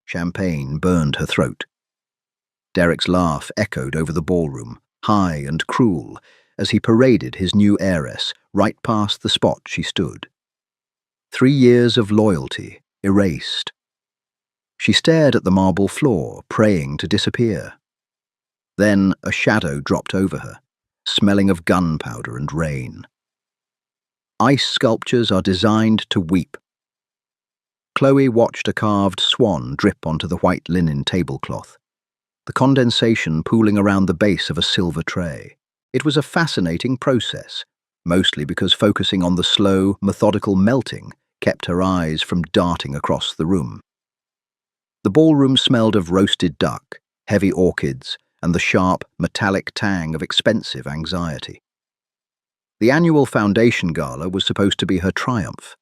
Champagne burned her throat. Derek's laugh echoed over the ballroom, high and cruel, as he paraded his new heiress right past the spot she stood. 3 years of loyalty erased. She stared at the marble floor, praying to disappear. Then a shadow dropped over her, smelling of gunpowder and rain. Ice sculptures are designed to weep. Chloe watched a carved swan drip onto the white linen tablecloth, the condensation pooling around the base of a silver tray. It was a fascinating process, mostly because focusing on the slow, methodical melting kept her eyes from darting across the room. The ballroom smelled of roasted duck, heavy orchids, and the sharp, metallic tang of expensive anxiety. The annual foundation gala was supposed to be her triumph.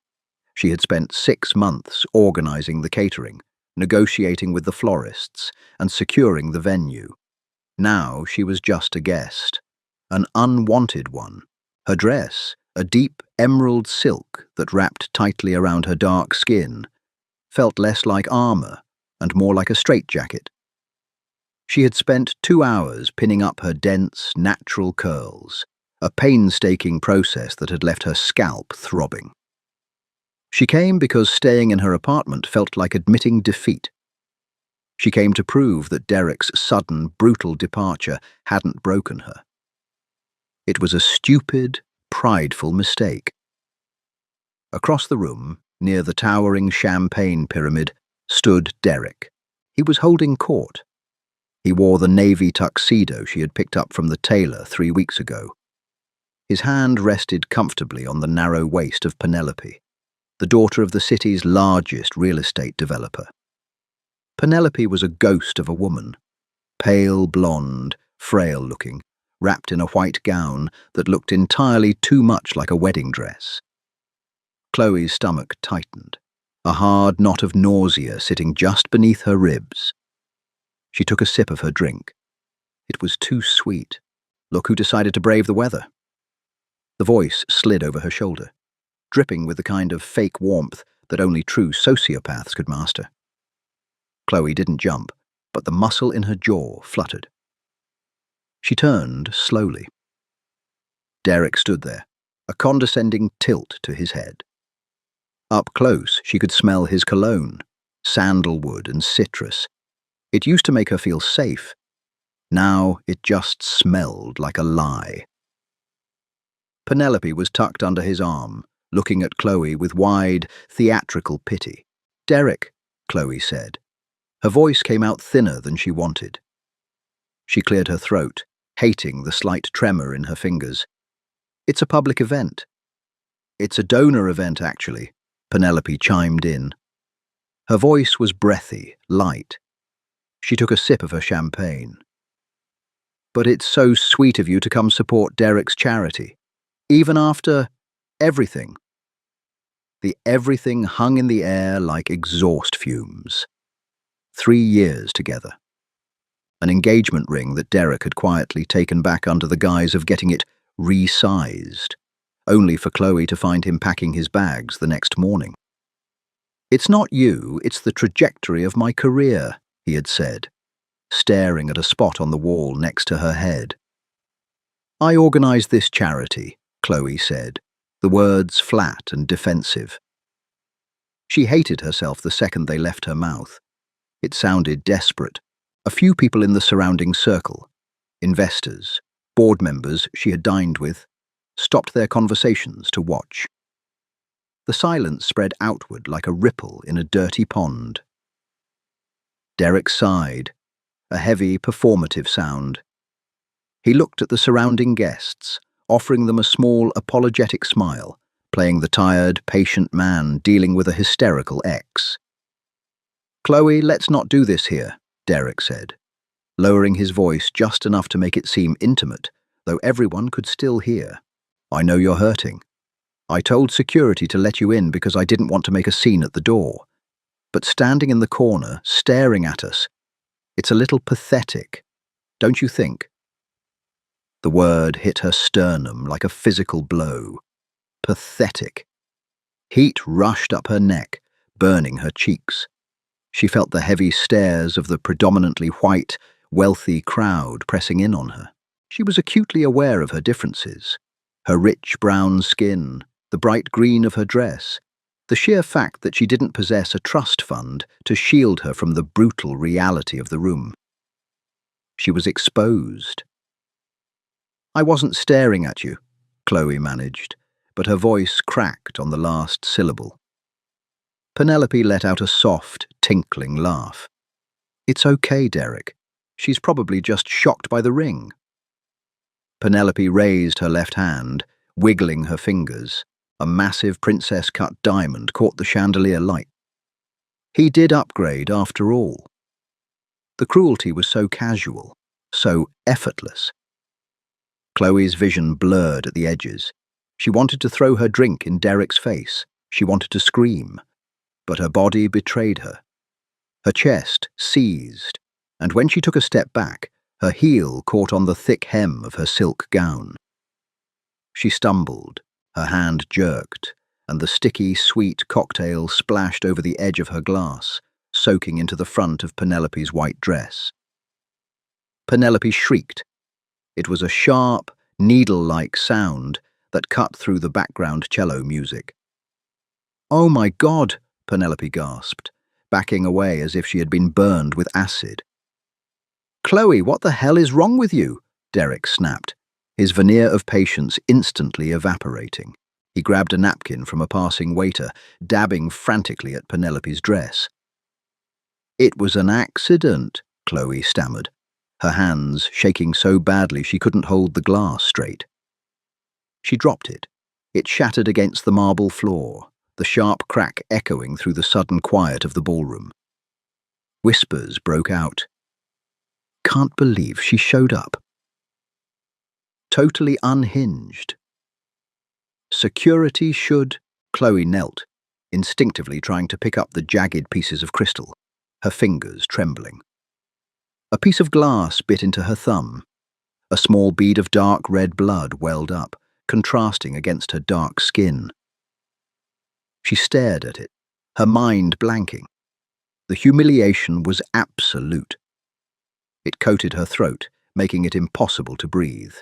She had spent 6 months organizing the catering, negotiating with the florists, and securing the venue. Now she was just a guest, an unwanted one. Her dress, a deep emerald silk that wrapped tightly around her dark skin, felt less like armor and more like a straitjacket. She had spent 2 hours pinning up her dense, natural curls, a painstaking process that had left her scalp throbbing. She came because staying in her apartment felt like admitting defeat. She came to prove that Derek's sudden, brutal departure hadn't broken her. It was a stupid, prideful mistake. Across the room, near the towering champagne pyramid, stood Derek. He was holding court. He wore the navy tuxedo she had picked up from the tailor 3 weeks ago. His hand rested comfortably on the narrow waist of Penelope, the daughter of the city's largest real estate developer. Penelope was a ghost of a woman, pale blonde, frail-looking, wrapped in a white gown that looked entirely too much like a wedding dress. Chloe's stomach tightened, a hard knot of nausea sitting just beneath her ribs. She took a sip of her drink. It was too sweet. Look who decided to brave the weather. The voice slid over her shoulder, dripping with the kind of fake warmth that only true sociopaths could master. Chloe didn't jump, but the muscle in her jaw fluttered. She turned slowly. Derek stood there, a condescending tilt to his head. Up close, she could smell his cologne, sandalwood and citrus. It used to make her feel safe. Now it just smelled like a lie. Penelope was tucked under his arm, looking at Chloe with wide, theatrical pity. "Derek," Chloe said. Her voice came out thinner than she wanted. She cleared her throat, hating the slight tremor in her fingers. "It's a public event." "It's a donor event, actually," Penelope chimed in. Her voice was breathy, light. She took a sip of her champagne. "But it's so sweet of you to come support Derek's charity, even after everything." The everything hung in the air like exhaust fumes. 3 years together. An engagement ring that Derek had quietly taken back under the guise of getting it resized, only for Chloe to find him packing his bags the next morning. "It's not you, it's the trajectory of my career," he had said, staring at a spot on the wall next to her head. "I organize this charity," Chloe said, the words flat and defensive. She hated herself the second they left her mouth. It sounded desperate. A few people in the surrounding circle, investors, board members she had dined with, stopped their conversations to watch. The silence spread outward like a ripple in a dirty pond. Derek sighed, a heavy, performative sound. He looked at the surrounding guests, offering them a small, apologetic smile, playing the tired, patient man dealing with a hysterical ex. "Chloe, let's not do this here," Derek said, lowering his voice just enough to make it seem intimate, though everyone could still hear. "I know you're hurting. I told security to let you in because I didn't want to make a scene at the door. But standing in the corner, staring at us, it's a little pathetic, don't you think?" The word hit her sternum like a physical blow. Pathetic. Heat rushed up her neck, burning her cheeks. She felt the heavy stares of the predominantly white, wealthy crowd pressing in on her. She was acutely aware of her differences. Her rich brown skin, the bright green of her dress, the sheer fact that she didn't possess a trust fund to shield her from the brutal reality of the room. She was exposed. "I wasn't staring at you," Chloe managed, but her voice cracked on the last syllable. Penelope let out a soft, tinkling laugh. "It's okay, Derek. She's probably just shocked by the ring." Penelope raised her left hand, wiggling her fingers. A massive princess-cut diamond caught the chandelier light. He did upgrade after all. The cruelty was so casual, so effortless. Chloe's vision blurred at the edges. She wanted to throw her drink in Derek's face. She wanted to scream, but her body betrayed her. Her chest seized, and when she took a step back, her heel caught on the thick hem of her silk gown. She stumbled, her hand jerked, and the sticky, sweet cocktail splashed over the edge of her glass, soaking into the front of Penelope's white dress. Penelope shrieked. It was a sharp, needle-like sound that cut through the background cello music. "Oh my God," Penelope gasped, backing away as if she had been burned with acid. "Chloe, what the hell is wrong with you?" Derek snapped, his veneer of patience instantly evaporating. He grabbed a napkin from a passing waiter, dabbing frantically at Penelope's dress. "It was an accident," Chloe stammered, her hands shaking so badly she couldn't hold the glass straight. She dropped it. It shattered against the marble floor, the sharp crack echoing through the sudden quiet of the ballroom. Whispers broke out. "Can't believe she showed up." Totally unhinged. "Security should—" Chloe knelt, instinctively trying to pick up the jagged pieces of crystal, her fingers trembling. A piece of glass bit into her thumb. A small bead of dark red blood welled up, contrasting against her dark skin. She stared at it, her mind blanking. The humiliation was absolute. It coated her throat, making it impossible to breathe.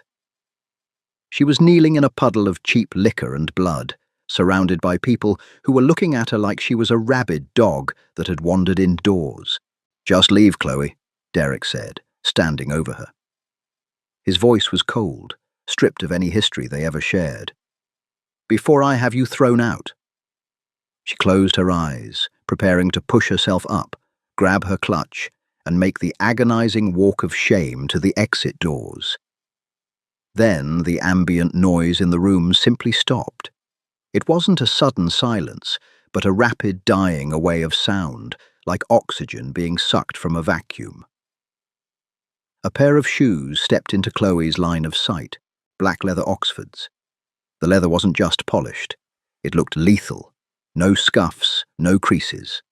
She was kneeling in a puddle of cheap liquor and blood, surrounded by people who were looking at her like she was a rabid dog that had wandered indoors. "Just leave, Chloe," Derek said, standing over her. His voice was cold, stripped of any history they ever shared. "Before I have you thrown out." She closed her eyes, preparing to push herself up, grab her clutch, and make the agonizing walk of shame to the exit doors. Then the ambient noise in the room simply stopped. It wasn't a sudden silence, but a rapid dying away of sound, like oxygen being sucked from a vacuum. A pair of shoes stepped into Chloe's line of sight, black leather Oxfords. The leather wasn't just polished. It looked lethal. No scuffs, no creases.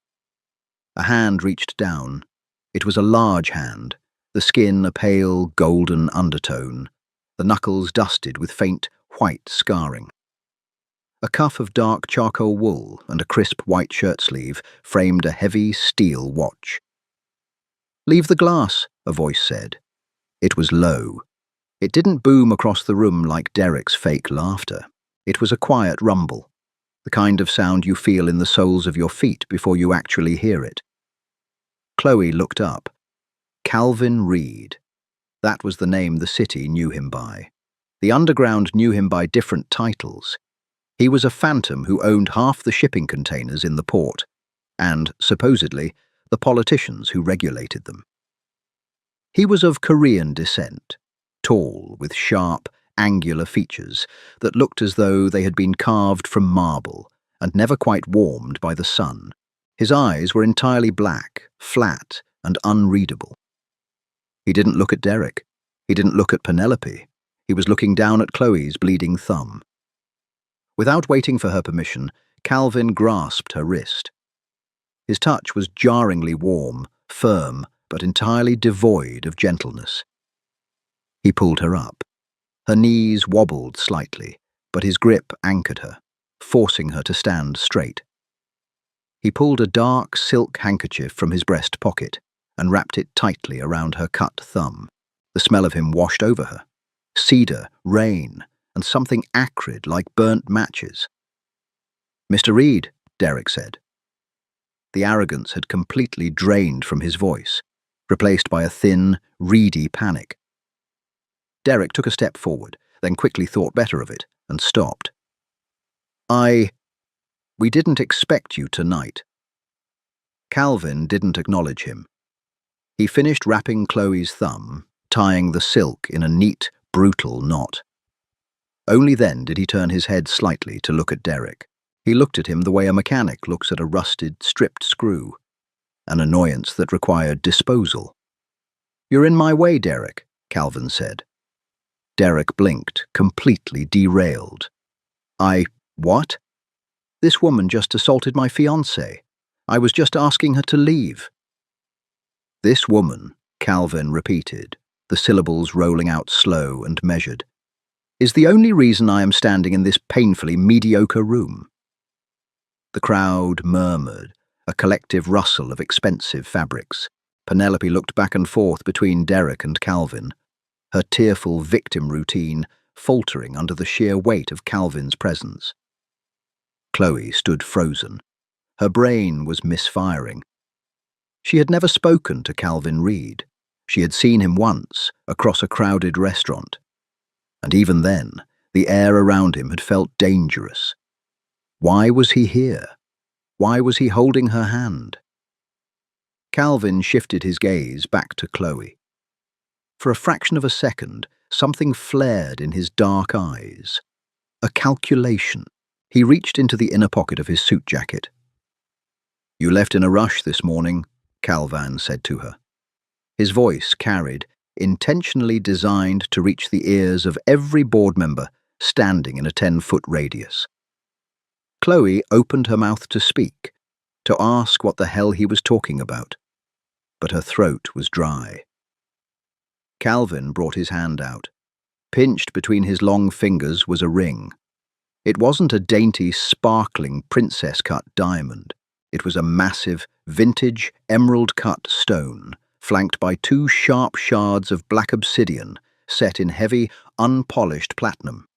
A hand reached down. It was a large hand, the skin a pale, golden undertone, the knuckles dusted with faint, white scarring. A cuff of dark charcoal wool and a crisp white shirt sleeve framed a heavy steel watch. "Leave the glass," a voice said. It was low. It didn't boom across the room like Derek's fake laughter. It was a quiet rumble, the kind of sound you feel in the soles of your feet before you actually hear it. Chloe looked up. Calvin Reed. That was the name the city knew him by. The underground knew him by different titles. He was a phantom who owned half the shipping containers in the port, and, supposedly, the politicians who regulated them. He was of Korean descent, tall, with sharp, angular features that looked as though they had been carved from marble and never quite warmed by the sun. His eyes were entirely black, flat, and unreadable. He didn't look at Derek. He didn't look at Penelope. He was looking down at Chloe's bleeding thumb. Without waiting for her permission, Calvin grasped her wrist. His touch was jarringly warm, firm, but entirely devoid of gentleness. He pulled her up. Her knees wobbled slightly, but his grip anchored her, forcing her to stand straight. He pulled a dark silk handkerchief from his breast pocket and wrapped it tightly around her cut thumb. The smell of him washed over her. Cedar, rain, and something acrid like burnt matches. "Mr. Reed," Derek said. The arrogance had completely drained from his voice, replaced by a thin, reedy panic. Derek took a step forward, then quickly thought better of it, and stopped. We didn't expect you tonight." Calvin didn't acknowledge him. He finished wrapping Chloe's thumb, tying the silk in a neat, brutal knot. Only then did he turn his head slightly to look at Derek. He looked at him the way a mechanic looks at a rusted, stripped screw, an annoyance that required disposal. "You're in my way, Derek," Calvin said. Derek blinked, completely derailed. What? This woman just assaulted my fiancé. I was just asking her to leave." "This woman," Calvin repeated, the syllables rolling out slow and measured, "is the only reason I am standing in this painfully mediocre room." The crowd murmured, a collective rustle of expensive fabrics. Penelope looked back and forth between Derek and Calvin, her tearful victim routine faltering under the sheer weight of Calvin's presence. Chloe stood frozen. Her brain was misfiring. She had never spoken to Calvin Reed. She had seen him once, across a crowded restaurant. And even then, the air around him had felt dangerous. Why was he here? Why was he holding her hand? Calvin shifted his gaze back to Chloe. For a fraction of a second, something flared in his dark eyes. A calculation. He reached into the inner pocket of his suit jacket. "You left in a rush this morning," Calvin said to her. His voice carried, intentionally designed to reach the ears of every board member standing in a 10-foot radius. Chloe opened her mouth to speak, to ask what the hell he was talking about, but her throat was dry. Calvin brought his hand out. Pinched between his long fingers was a ring. It wasn't a dainty, sparkling, princess-cut diamond. It was a massive, vintage, emerald-cut stone, flanked by 2 sharp shards of black obsidian set in heavy, unpolished platinum.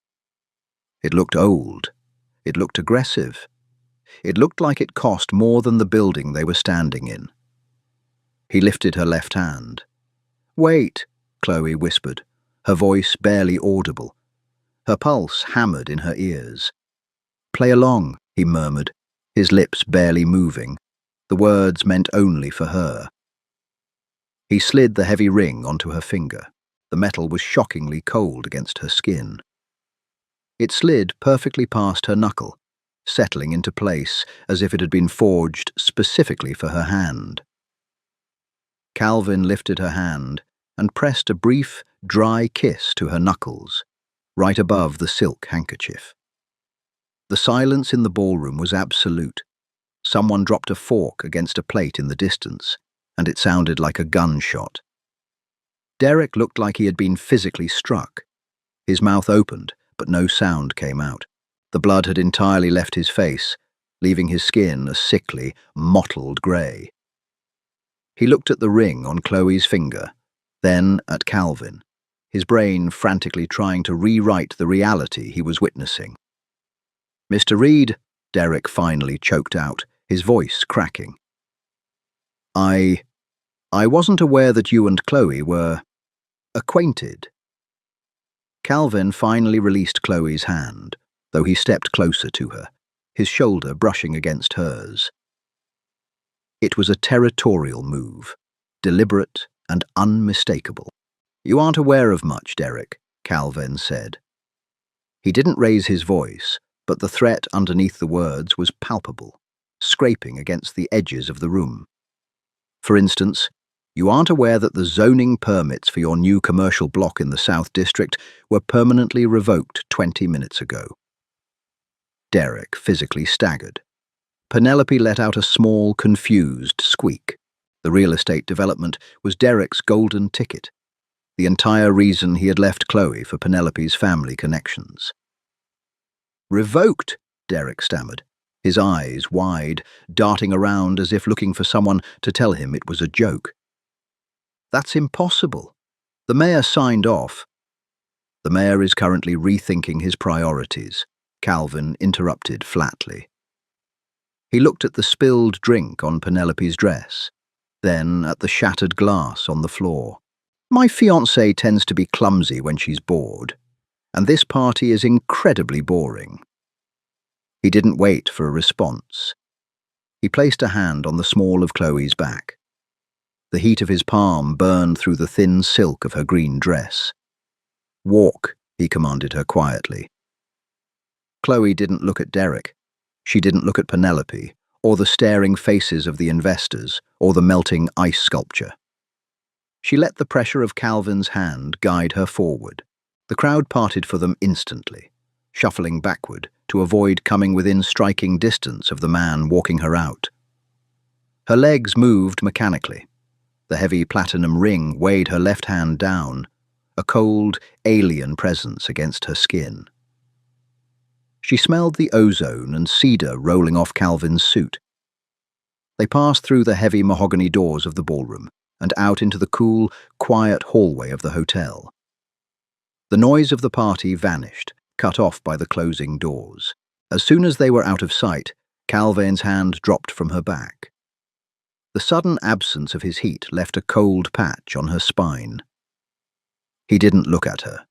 It looked old. It looked aggressive. It looked like it cost more than the building they were standing in. He lifted her left hand. "Wait," Chloe whispered, her voice barely audible. Her pulse hammered in her ears. "Play along," he murmured, his lips barely moving. The words meant only for her. He slid the heavy ring onto her finger. The metal was shockingly cold against her skin. It slid perfectly past her knuckle, settling into place as if it had been forged specifically for her hand. Calvin lifted her hand and pressed a brief, dry kiss to her knuckles, right above the silk handkerchief. The silence in the ballroom was absolute. Someone dropped a fork against a plate in the distance, and it sounded like a gunshot. Derek looked like he had been physically struck. His mouth opened, but no sound came out. The blood had entirely left his face, leaving his skin a sickly, mottled grey. He looked at the ring on Chloe's finger, then at Calvin, his brain frantically trying to rewrite the reality he was witnessing. "Mr. Reed," Derek finally choked out, his voice cracking. I wasn't aware that you and Chloe were acquainted." Calvin finally released Chloe's hand, though he stepped closer to her, his shoulder brushing against hers. It was a territorial move, deliberate and unmistakable. "You aren't aware of much, Derek," Calvin said. He didn't raise his voice, but the threat underneath the words was palpable, scraping against the edges of the room. "For instance, you aren't aware that the zoning permits for your new commercial block in the South District were permanently revoked 20 minutes ago." Derek physically staggered. Penelope let out a small, confused squeak. The real estate development was Derek's golden ticket, the entire reason he had left Chloe for Penelope's family connections. "Revoked," Derek stammered. his eyes wide, darting around as if looking for someone to tell him it was a joke. "That's impossible. The mayor signed off." "The mayor is currently rethinking his priorities," Calvin interrupted flatly. He looked at the spilled drink on Penelope's dress, then at the shattered glass on the floor. "My fiancée tends to be clumsy when she's bored, and this party is incredibly boring." He didn't wait for a response. He placed a hand on the small of Chloe's back. The heat of his palm burned through the thin silk of her green dress. "Walk," he commanded her quietly. Chloe didn't look at Derek. She didn't look at Penelope, or the staring faces of the investors, or the melting ice sculpture. She let the pressure of Calvin's hand guide her forward. The crowd parted for them instantly, shuffling backward to avoid coming within striking distance of the man walking her out. Her legs moved mechanically. The heavy platinum ring weighed her left hand down, a cold, alien presence against her skin. She smelled the ozone and cedar rolling off Calvin's suit. They passed through the heavy mahogany doors of the ballroom and out into the cool, quiet hallway of the hotel. The noise of the party vanished, cut off by the closing doors. As soon as they were out of sight, Calvin's hand dropped from her back. The sudden absence of his heat left a cold patch on her spine. He didn't look at her.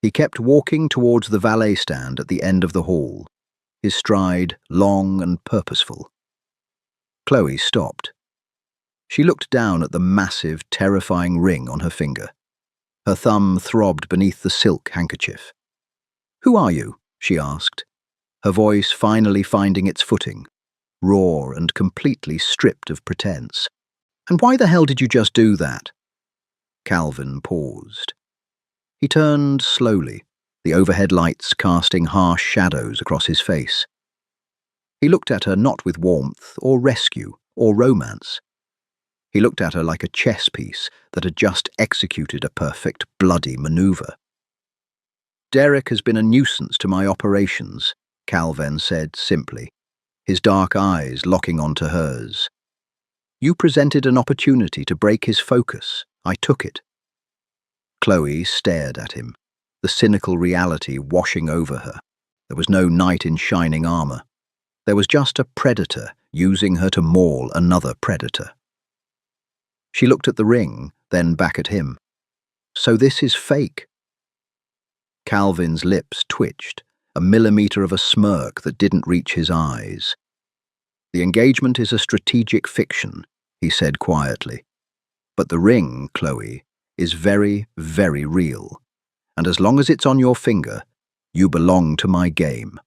He kept walking towards the valet stand at the end of the hall, his stride long and purposeful. Chloe stopped. She looked down at the massive, terrifying ring on her finger. Her thumb throbbed beneath the silk handkerchief. "Who are you?" she asked, her voice finally finding its footing, raw and completely stripped of pretense. "And why the hell did you just do that?" Calvin paused. He turned slowly, the overhead lights casting harsh shadows across his face. He looked at her not with warmth or rescue or romance. He looked at her like a chess piece that had just executed a perfect bloody maneuver. "Derek has been a nuisance to my operations," Calvin said simply, his dark eyes locking onto hers. "You presented an opportunity to break his focus. I took it." Chloe stared at him, the cynical reality washing over her. There was no knight in shining armor. There was just a predator using her to maul another predator. She looked at the ring, then back at him. "So this is fake." Calvin's lips twitched, a millimeter of a smirk that didn't reach his eyes. "The engagement is a strategic fiction," he said quietly. "But the ring, Chloe, is very, very real. And as long as it's on your finger, you belong to my game."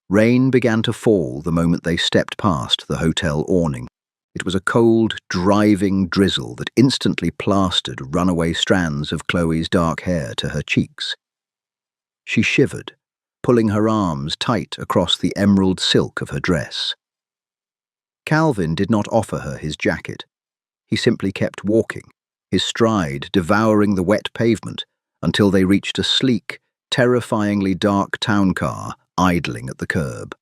Rain began to fall the moment they stepped past the hotel awning. It was a cold, driving drizzle that instantly plastered runaway strands of Chloe's dark hair to her cheeks. She shivered, pulling her arms tight across the emerald silk of her dress. Calvin did not offer her his jacket. He simply kept walking, his stride devouring the wet pavement until they reached a sleek, terrifyingly dark town car idling at the curb.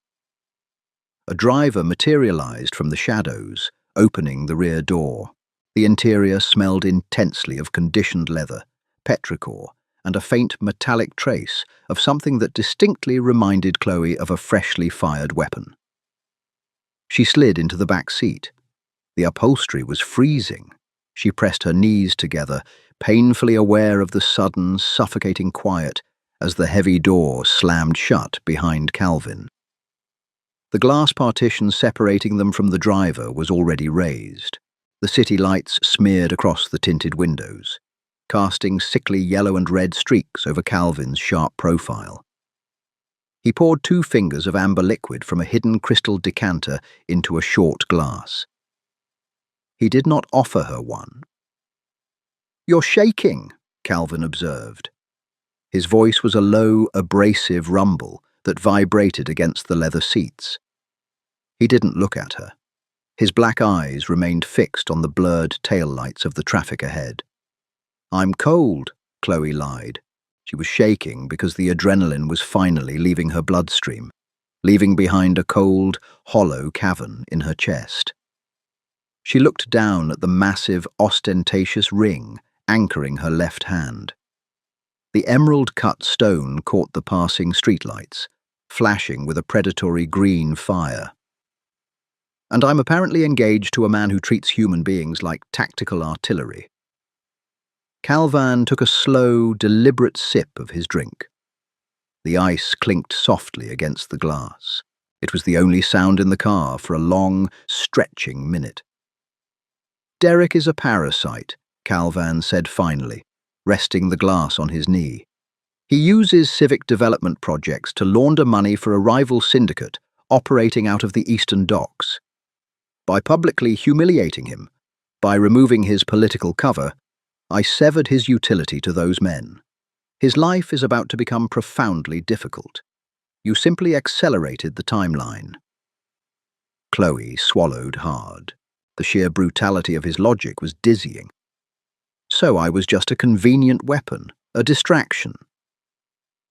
A driver materialized from the shadows, opening the rear door. The interior smelled intensely of conditioned leather, petrichor, and a faint metallic trace of something that distinctly reminded Chloe of a freshly fired weapon. She slid into the back seat. The upholstery was freezing. She pressed her knees together, painfully aware of the sudden, suffocating quiet as the heavy door slammed shut behind Calvin. The glass partition separating them from the driver was already raised. The city lights smeared across the tinted windows, casting sickly yellow and red streaks over Calvin's sharp profile. He poured 2 fingers of amber liquid from a hidden crystal decanter into a short glass. He did not offer her one. "You're shaking," Calvin observed. His voice was a low, abrasive rumble that vibrated against the leather seats. He didn't look at her. His black eyes remained fixed on the blurred taillights of the traffic ahead. "I'm cold," Chloe lied. She was shaking because the adrenaline was finally leaving her bloodstream. leaving behind a cold, hollow cavern in her chest. She looked down at the massive, ostentatious ring anchoring her left hand. The emerald-cut stone caught the passing streetlights, flashing with a predatory green fire. And I'm apparently engaged to a man who treats human beings like tactical artillery. Calvan took a slow, deliberate sip of his drink. The ice clinked softly against the glass. It was the only sound in the car for a long, stretching minute. "Derek is a parasite," Calvan said finally, resting the glass on his knee. "He uses civic development projects to launder money for a rival syndicate operating out of the Eastern Docks. By publicly humiliating him, by removing his political cover, I severed his utility to those men. His life is about to become profoundly difficult. You simply accelerated the timeline." Chloe swallowed hard. The sheer brutality of his logic was dizzying. "So I was just a convenient weapon, a distraction."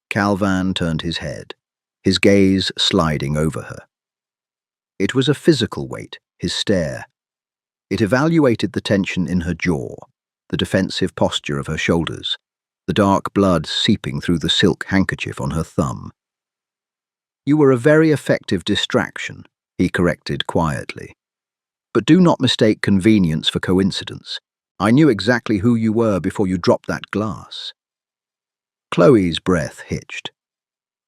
Calvan turned his head, his gaze sliding over her. It was a physical weight, his stare. It evaluated the tension in her jaw, the defensive posture of her shoulders, the dark blood seeping through the silk handkerchief on her thumb. "You were a very effective distraction," he corrected quietly. "But do not mistake convenience for coincidence. I knew exactly who you were before you dropped that glass." Chloe's breath hitched.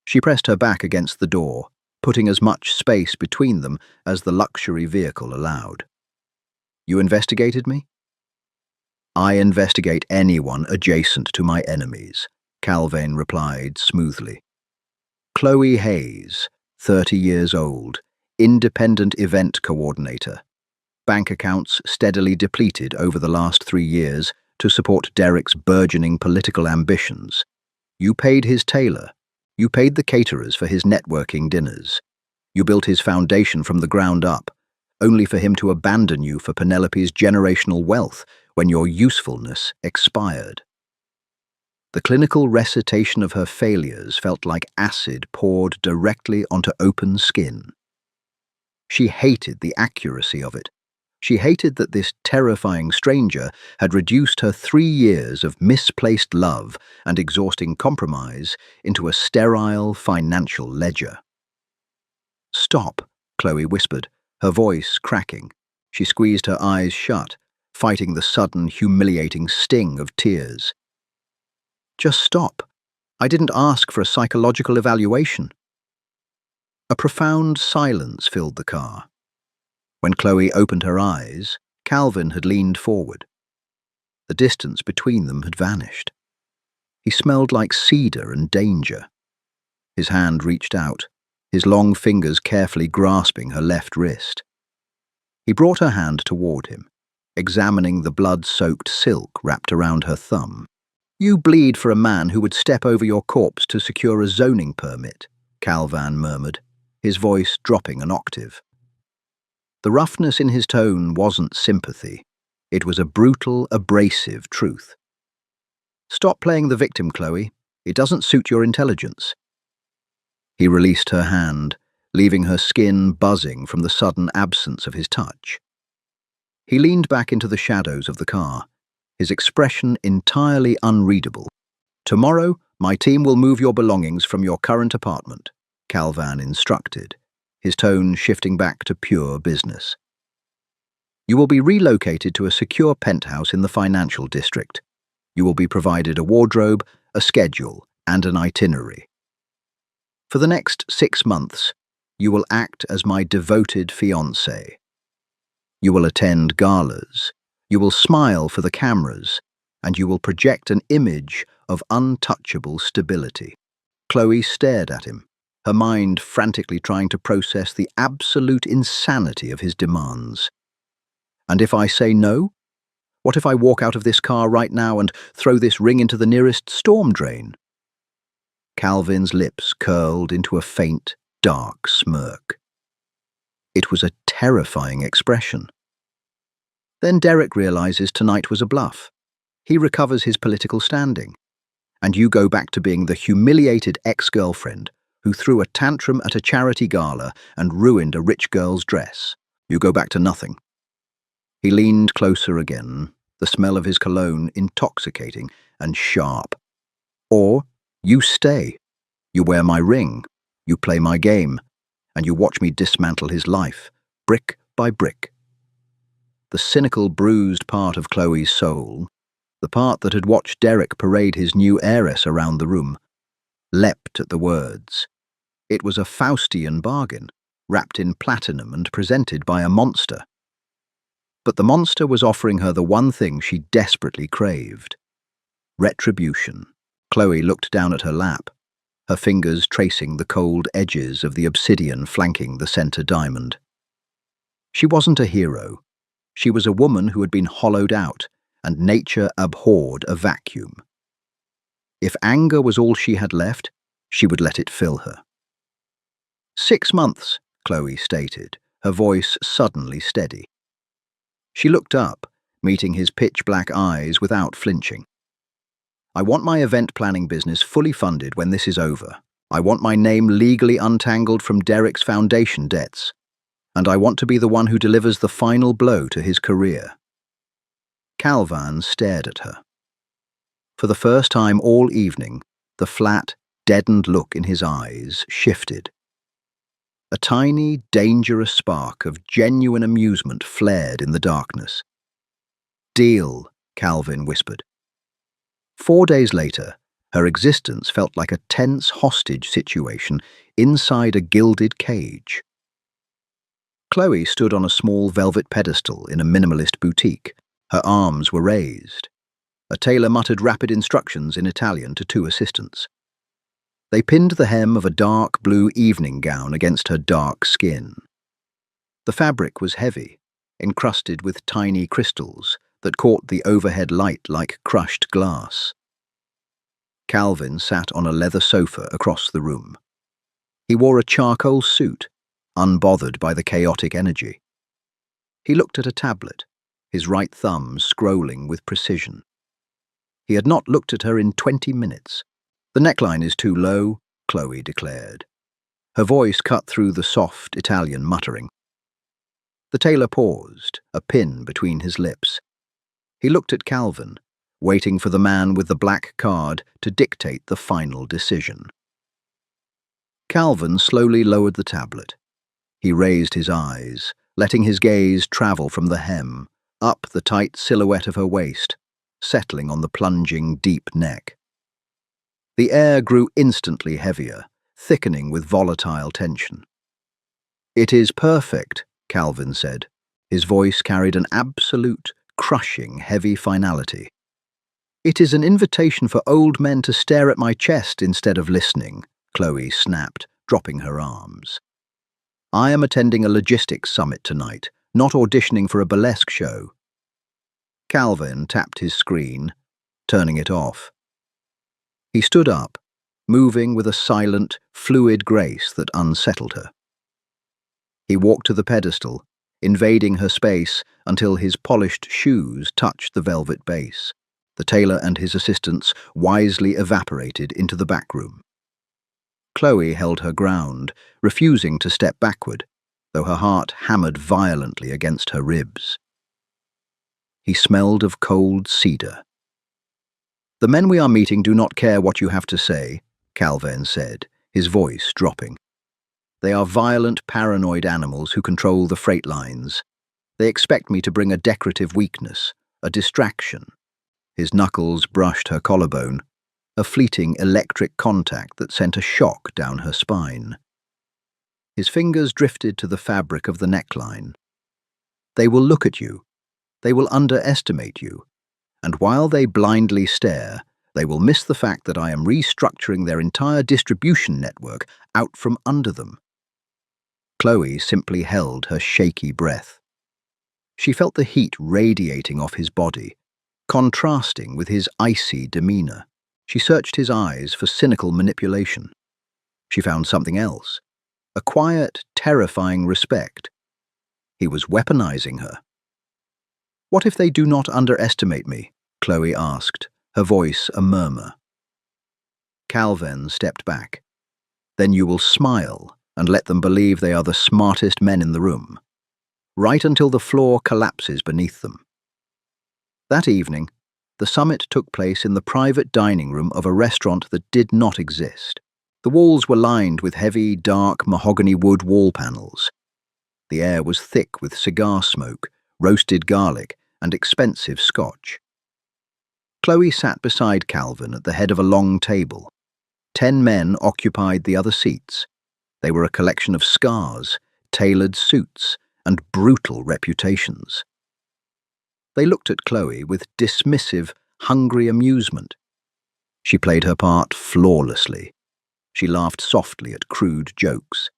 She pressed her back against the door, putting as much space between them as the luxury vehicle allowed. "You investigated me?" "I investigate anyone adjacent to my enemies," Calvin replied smoothly. Chloe Hayes, 30 years old, independent event coordinator. Bank accounts steadily depleted over the last 3 years to support Derek's burgeoning political ambitions. You paid his tailor. You paid the caterers for his networking dinners. You built his foundation from the ground up, only for him to abandon you for Penelope's generational wealth when your usefulness expired. The clinical recitation of her failures felt like acid poured directly onto open skin. She hated the accuracy of it. She hated that this terrifying stranger had reduced her 3 years of misplaced love and exhausting compromise into a sterile financial ledger. "Stop," Chloe whispered, her voice cracking. She squeezed her eyes shut, fighting the sudden, humiliating sting of tears. "Just stop. I didn't ask for a psychological evaluation." A profound silence filled the car. When Chloe opened her eyes, Calvin had leaned forward. The distance between them had vanished. He smelled like cedar and danger. His hand reached out, his long fingers carefully grasping her left wrist. He brought her hand toward him, examining the blood-soaked silk wrapped around her thumb. "You bleed for a man who would step over your corpse to secure a zoning permit," Calvan murmured, his voice dropping an octave. The roughness in his tone wasn't sympathy. It was a brutal, abrasive truth. "Stop playing the victim, Chloe. It doesn't suit your intelligence." He released her hand, leaving her skin buzzing from the sudden absence of his touch. He leaned back into the shadows of the car, his expression entirely unreadable. "Tomorrow, my team will move your belongings from your current apartment," Calvan instructed, his tone shifting back to pure business. "You will be relocated to a secure penthouse in the financial district. You will be provided a wardrobe, a schedule, and an itinerary. For the next 6 months, you will act as my devoted fiancé. You will attend galas, you will smile for the cameras, and you will project an image of untouchable stability." Chloe stared at him, her mind frantically trying to process the absolute insanity of his demands. "And if I say no? What if I walk out of this car right now and throw this ring into the nearest storm drain?" Calvin's lips curled into a faint, dark smirk. It was a terrifying expression. Then Derek realizes tonight was a bluff. He recovers his political standing, and you go back to being the humiliated ex-girlfriend who threw a tantrum at a charity gala and ruined a rich girl's dress. You go back to nothing. He leaned closer again, the smell of his cologne intoxicating and sharp. Or you stay. You wear my ring. You play my game. And you watch me dismantle his life, brick by brick. The cynical, bruised part of Chloe's soul, the part that had watched Derek parade his new heiress around the room, leapt at the words. It was a Faustian bargain, wrapped in platinum and presented by a monster. But the monster was offering her the one thing she desperately craved: retribution. Chloe looked down at her lap, her fingers tracing the cold edges of the obsidian flanking the center diamond. She wasn't a hero. She was a woman who had been hollowed out, and nature abhorred a vacuum. If anger was all she had left, she would let it fill her. 6 months, Chloe stated, her voice suddenly steady. She looked up, meeting his pitch-black eyes without flinching. I want my event planning business fully funded when this is over. I want my name legally untangled from Derek's foundation debts. And I want to be the one who delivers the final blow to his career. Calvin stared at her. For the first time all evening, the flat, deadened look in his eyes shifted. A tiny, dangerous spark of genuine amusement flared in the darkness. Deal, Calvin whispered. 4 days later, her existence felt like a tense hostage situation inside a gilded cage. Chloe stood on a small velvet pedestal in a minimalist boutique. Her arms were raised. A tailor muttered rapid instructions in Italian to 2 assistants. They pinned the hem of a dark blue evening gown against her dark skin. The fabric was heavy, encrusted with tiny crystals that caught the overhead light like crushed glass. Calvin sat on a leather sofa across the room. He wore a charcoal suit, unbothered by the chaotic energy. He looked at a tablet, his right thumb scrolling with precision. He had not looked at her in 20 minutes. The neckline is too low, Chloe declared. Her voice cut through the soft Italian muttering. The tailor paused, a pin between his lips. He looked at Calvin, waiting for the man with the black card to dictate the final decision. Calvin slowly lowered the tablet. He raised his eyes, letting his gaze travel from the hem, up the tight silhouette of her waist, settling on the plunging, deep neck. The air grew instantly heavier, thickening with volatile tension. "It is perfect," Calvin said. His voice carried an absolute, crushing, heavy finality. "It is an invitation for old men to stare at my chest instead of listening," Chloe snapped, dropping her arms. "I am attending a logistics summit tonight, not auditioning for a burlesque show." Calvin tapped his screen, turning it off. He stood up, moving with a silent, fluid grace that unsettled her. He walked to the pedestal, invading her space until his polished shoes touched the velvet base. The tailor and his assistants wisely evaporated into the back room. Chloe held her ground, refusing to step backward, though her heart hammered violently against her ribs. He smelled of cold cedar. "The men we are meeting do not care what you have to say," Calvin said, his voice dropping. "They are violent, paranoid animals who control the freight lines. They expect me to bring a decorative weakness, a distraction." His knuckles brushed her collarbone, a fleeting electric contact that sent a shock down her spine. His fingers drifted to the fabric of the neckline. "They will look at you. They will underestimate you. And while they blindly stare, they will miss the fact that I am restructuring their entire distribution network out from under them." Chloe simply held her shaky breath. She felt the heat radiating off his body, contrasting with his icy demeanor. She searched his eyes for cynical manipulation. She found something else, a quiet, terrifying respect. He was weaponizing her. "What if they do not underestimate me?" Chloe asked, her voice a murmur. Calvin stepped back. Then you will smile and let them believe they are the smartest men in the room, right until the floor collapses beneath them. That evening, the summit took place in the private dining room of a restaurant that did not exist. The walls were lined with heavy, dark mahogany wood wall panels. The air was thick with cigar smoke, roasted garlic, and expensive scotch. Chloe sat beside Calvin at the head of a long table. 10 men occupied the other seats. They were a collection of scars, tailored suits, and brutal reputations. They looked at Chloe with dismissive, hungry amusement. She played her part flawlessly. She laughed softly at crude jokes.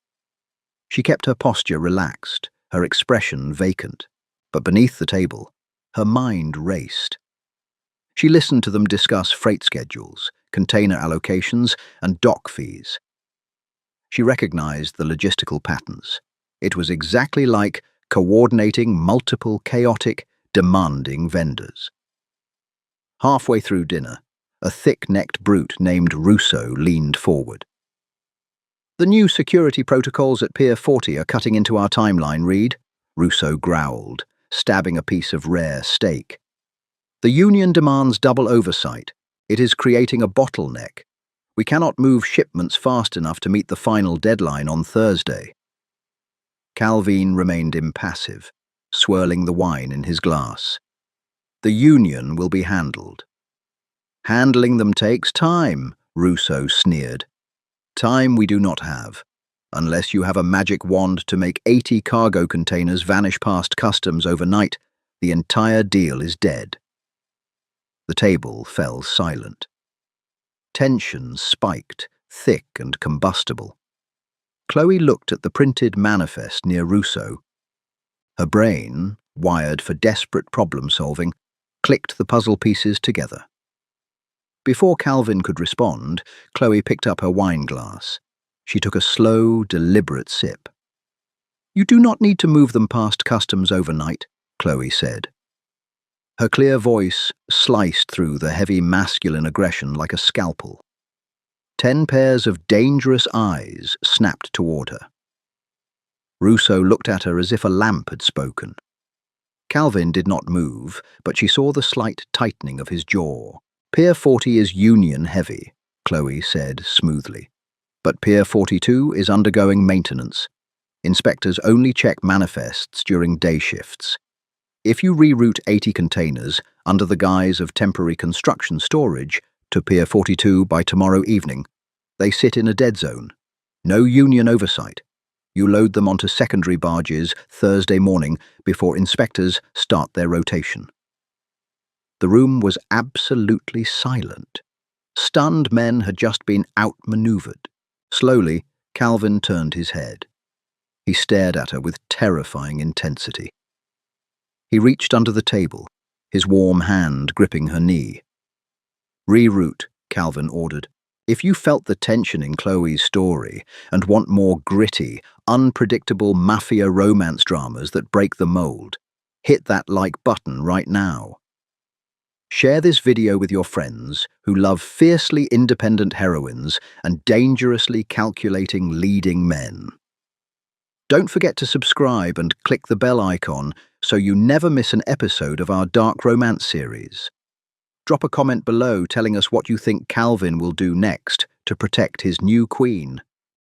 She kept her posture relaxed, her expression vacant, but beneath the table, her mind raced. She listened to them discuss freight schedules, container allocations, and dock fees. She recognized the logistical patterns. It was exactly like coordinating multiple chaotic, demanding vendors. Halfway through dinner, a thick-necked brute named Russo leaned forward. "The new security protocols at Pier 40 are cutting into our timeline, Reed," Russo growled, stabbing a piece of rare steak. "The union demands double oversight. It is creating a bottleneck. We cannot move shipments fast enough to meet the final deadline on Thursday." Calvin remained impassive, swirling the wine in his glass. "The union will be handled." "Handling them takes time," Russo sneered. "Time we do not have. Unless you have a magic wand to make 80 cargo containers vanish past customs overnight, the entire deal is dead." The table fell silent. Tension spiked, thick and combustible. Chloe looked at the printed manifest near Russo. Her brain, wired for desperate problem-solving, clicked the puzzle pieces together. Before Calvin could respond, Chloe picked up her wine glass. She took a slow, deliberate sip. "You do not need to move them past customs overnight," Chloe said. Her clear voice sliced through the heavy masculine aggression like a scalpel. 10 pairs of dangerous eyes snapped toward her. Russo looked at her as if a lamp had spoken. Calvin did not move, but she saw the slight tightening of his jaw. "Pier 40 is union-heavy," Chloe said smoothly. "But Pier 42 is undergoing maintenance. Inspectors only check manifests during day shifts. If you reroute 80 containers under the guise of temporary construction storage to Pier 42 by tomorrow evening, they sit in a dead zone. No union oversight. You load them onto secondary barges Thursday morning before inspectors start their rotation." The room was absolutely silent. Stunned men had just been outmaneuvered. Slowly, Calvin turned his head. He stared at her with terrifying intensity. He reached under the table, his warm hand gripping her knee. "Reroute," Calvin ordered. "If you felt the tension in Chloe's story and want more gritty, unpredictable mafia romance dramas that break the mold, hit that like button right now. Share this video with your friends who love fiercely independent heroines and dangerously calculating leading men. Don't forget to subscribe and click the bell icon so you never miss an episode of our dark romance series. Drop a comment below telling us what you think Calvin will do next to protect his new queen.